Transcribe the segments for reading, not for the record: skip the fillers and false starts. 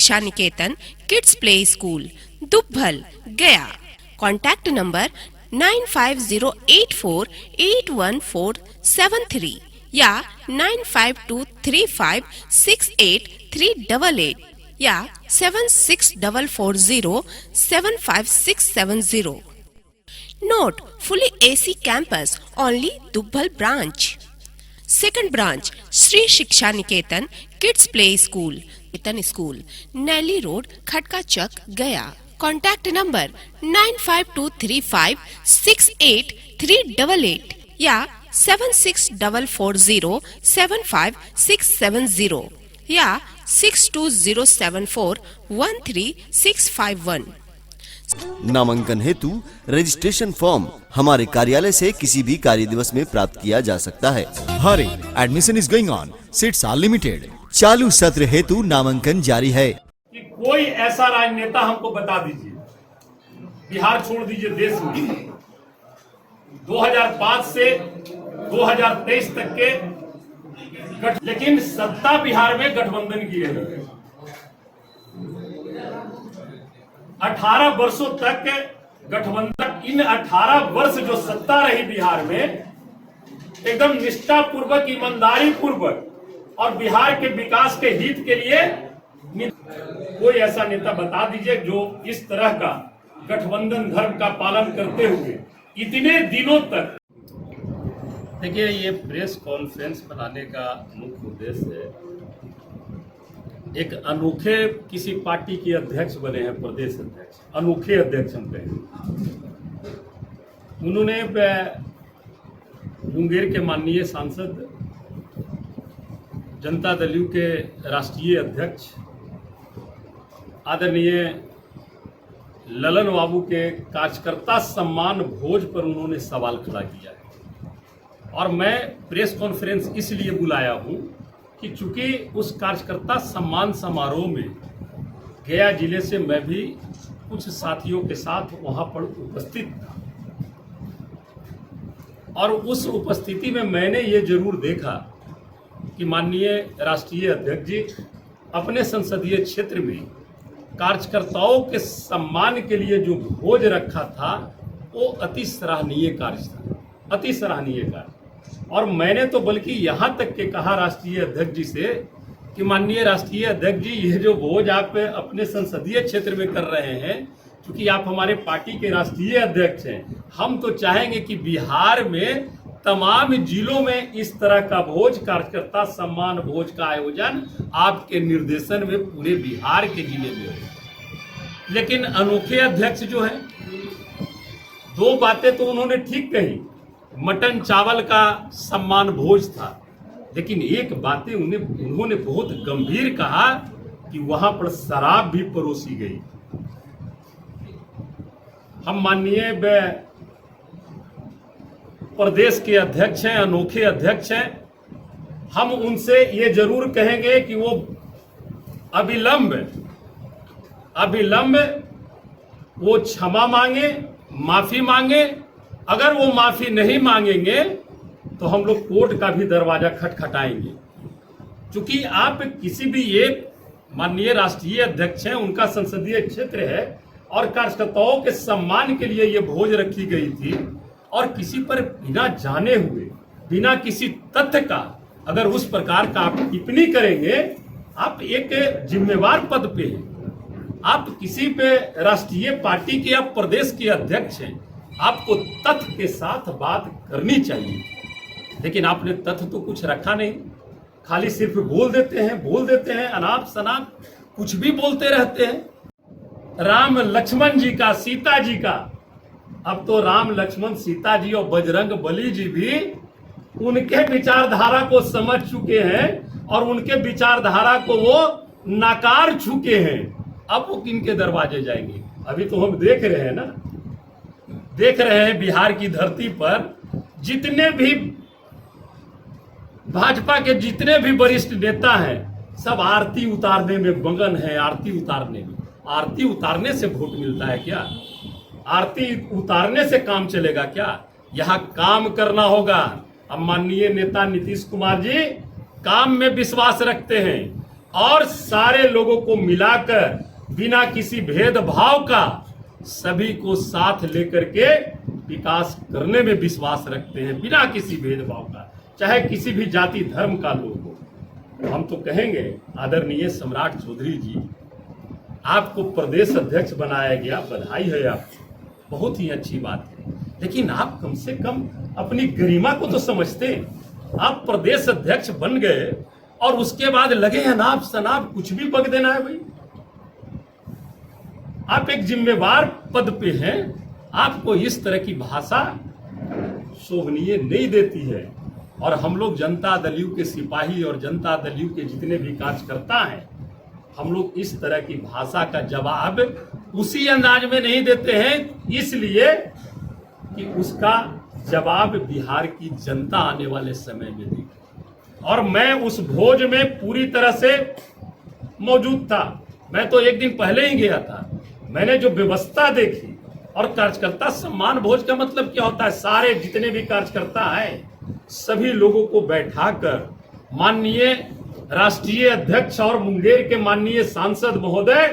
शिक्षा निकेतन kids play school दुब्भल गया। Contact number 9508481473 या 9523568388 या 7644075670। Note: fully AC campus, only Dubbal branch. Second branch, Sri Shiksha Niketan Kids Play School, Niketan School, Nelly Road, Khatka Chak, Gaya. Contact number 95235688388 या 7644075670 या 6207413651। नामांकन हेतु registration form हमारे कार्यालय से किसी भी कार्य दिवस में प्राप्त किया जा सकता है। Hurry, admission is going on. Seats are limited. चालू सत्र हेतु नामांकन जारी है। कि कोई ऐसा राजनेता हमको बता दीजिए, बिहार छोड़ दीजिए देश में 2005 से 2023 तक के लेकिन सत्ता बिहार में गठबंधन की है। 18 वर्षों तक गठबंधन, इन 18 वर्ष जो सत्ता रही बिहार में एकदम निष्ठा पूर्वक, ईमानदारी पूर्वक और बिहार के विकास के हित के लिए कोई ऐसा नेता बता दीजिए जो इस तरह का गठबंधन धर्म का पालन करते हुए इतने दिनों तक। देखिए, ये प्रेस कॉन्फ्रेंस बनाने का मुख्य उद्देश्य है, एक अनोखे किसी पार्टी के अध्यक्ष बने हैं, प्रदेश अध्यक्ष, अनोखे अध्यक्ष हम कहें। उन्होंने मुंगेर के माननीय सांसद, जनता दल यू के राष्ट्रीय अध्यक्ष आदरणीय ललन बाबू के कार्यकर्ता सम्मान भोज पर उन्होंने सवाल खड़ा किया है। और मैं प्रेस कॉन्फ्रेंस इसलिए बुलाया हूं कि चूंकि उस कार्यकर्ता सम्मान समारोह में गया जिले से मैं भी कुछ साथियों के साथ वहां पर उपस्थित था और उस उपस्थिति में मैंने ये जरूर देखा कि माननीय राष्ट्रीय अध्यक्ष जी अपने संसदीय क्षेत्र में कार्यकर्ताओं के सम्मान के लिए जो भोज रखा था वो अति सराहनीय कार्य था, अति सराहनीय कार्य। और मैंने तो बल्कि यहाँ तक के कहा राष्ट्रीय अध्यक्ष जी से कि माननीय राष्ट्रीय अध्यक्ष जी, ये जो भोज आप अपने संसदीय क्षेत्र में कर रहे हैं, क्योंकि आप हमारे पार्टी के राष्ट्रीय अध्यक्ष हैं, हम तो चाहेंगे कि बिहार में तमाम जिलों में इस तरह का भोज, कार्यकर्ता सम्मान भोज का आयोजन आपके निर्देशन में पूरे बिहार के जिले में हो। लेकिन अनोखे अध्यक्ष जो है, दो बातें तो उन्होंने ठीक कही, मटन चावल का सम्मान भोज था, लेकिन एक बातें उन्होंने बहुत गंभीर कहा कि वहां पर शराब भी परोसी गई। हम माननीय प्रदेश के अध्यक्ष हैं, अनोखे अध्यक्ष हैं, हम उनसे ये जरूर कहेंगे कि वो अविलंब वो क्षमा मांगे, माफी मांगे। अगर वो माफी नहीं मांगेंगे तो हम लोग कोर्ट का भी दरवाजा खटखटाएंगे, क्योंकि आप किसी भी एक माननीय राष्ट्रीय अध्यक्ष हैं, उनका संसदीय क्षेत्र है और कार्यकर्ताओं के सम्मान के लिए ये भोज रखी गई थी और किसी पर बिना जाने हुए, बिना किसी तथ्य का अगर उस प्रकार का आप टिप्पणी करेंगे, आप एक जिम्मेवार पद पे हैं, आप किसी पे राष्ट्रीय पार्टी के या प्रदेश के अध्यक्ष हैं, आपको तथ्य के साथ बात करनी चाहिए। लेकिन आपने तथ्य तो कुछ रखा नहीं, खाली सिर्फ बोल देते हैं, अनाप शनाप कुछ भी बोलते रहते हैं। राम लक्ष्मण जी का, सीता जी का, अब तो राम लक्ष्मण सीता जी और बजरंग बली जी भी उनके विचारधारा को समझ चुके हैं और उनके विचारधारा को वो नकार चुके हैं। अब वो किनके दरवाजे जाएंगे? अभी तो हम देख रहे हैं ना, देख रहे हैं बिहार की धरती पर जितने भी भाजपा के जितने भी वरिष्ठ नेता हैं, सब आरती उतारने में मगन है। आरती उतारने से वोट मिलता है क्या? आरती उतारने से काम चलेगा क्या? यहाँ काम करना होगा। अब माननीय नेता नीतीश कुमार जी काम में विश्वास रखते हैं, और सारे लोगों को मिलाकर बिना किसी भेदभाव का सभी को साथ लेकर के विकास करने में विश्वास रखते हैं, बिना किसी भेदभाव का, चाहे किसी भी जाति धर्म का लोग हो। हम तो कहेंगे आदरणीय सम्राट चौधरी जी, आपको प्रदेश अध्यक्ष बनाया गया, बधाई है आपको, बहुत ही अच्छी बात है। लेकिन आप कम से कम अपनी गरिमा को तो समझते हैं। आप प्रदेश अध्यक्ष बन गए और उसके बाद लगे अनाप शनाप कुछ भी बक देना है भाई। आप एक जिम्मेवार पद पे हैं, आपको इस तरह की भाषा शोभनीय नहीं देती है। और हम लोग जनता दल यू के सिपाही और जनता दल यू के जितने भी कार्यकर्ता हैं, हम लोग इस तरह की भाषा का जवाब उसी अंदाज में नहीं देते हैं, इसलिए कि उसका जवाब बिहार की जनता आने वाले समय में देगी। और मैं उस भोज में पूरी तरह से मौजूद था। मैं तो एक दिन पहले ही गया था। मैंने जो व्यवस्था देखी, और कार्यकर्ता सम्मान भोज का मतलब क्या होता है, सारे जितने भी कार्यकर्ता हैं सभी लोगों को बैठाकर माननीय राष्ट्रीय अध्यक्ष और मुंगेर के माननीय सांसद महोदय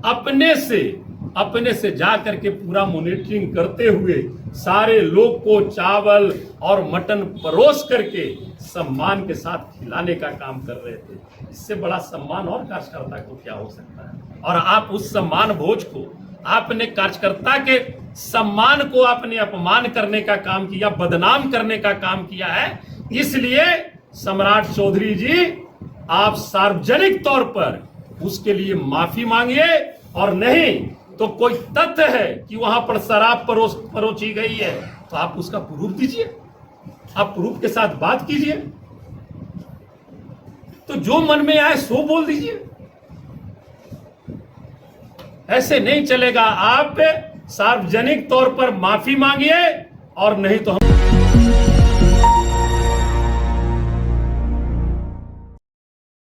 अपने से जा करके पूरा मॉनिटरिंग करते हुए सारे लोग को चावल और मटन परोस करके सम्मान के साथ खिलाने का काम कर रहे थे। इससे बड़ा सम्मान और कार्यकर्ता को क्या हो सकता है। और आप उस सम्मान भोज को, आपने कार्यकर्ता के सम्मान को आपने अपमान करने का काम किया, बदनाम करने का काम किया है। इसलिए सम्राट चौधरी जी, आप सार्वजनिक तौर पर उसके लिए माफी मांगिए, और नहीं तो कोई तथ्य है कि वहां पर शराब परोसी गई है तो आप उसका प्रूफ दीजिए, आप प्रूफ के साथ बात कीजिए। तो जो मन में आए सो बोल दीजिए, ऐसे नहीं चलेगा। आप सार्वजनिक तौर पर माफी मांगिए, और नहीं तो हम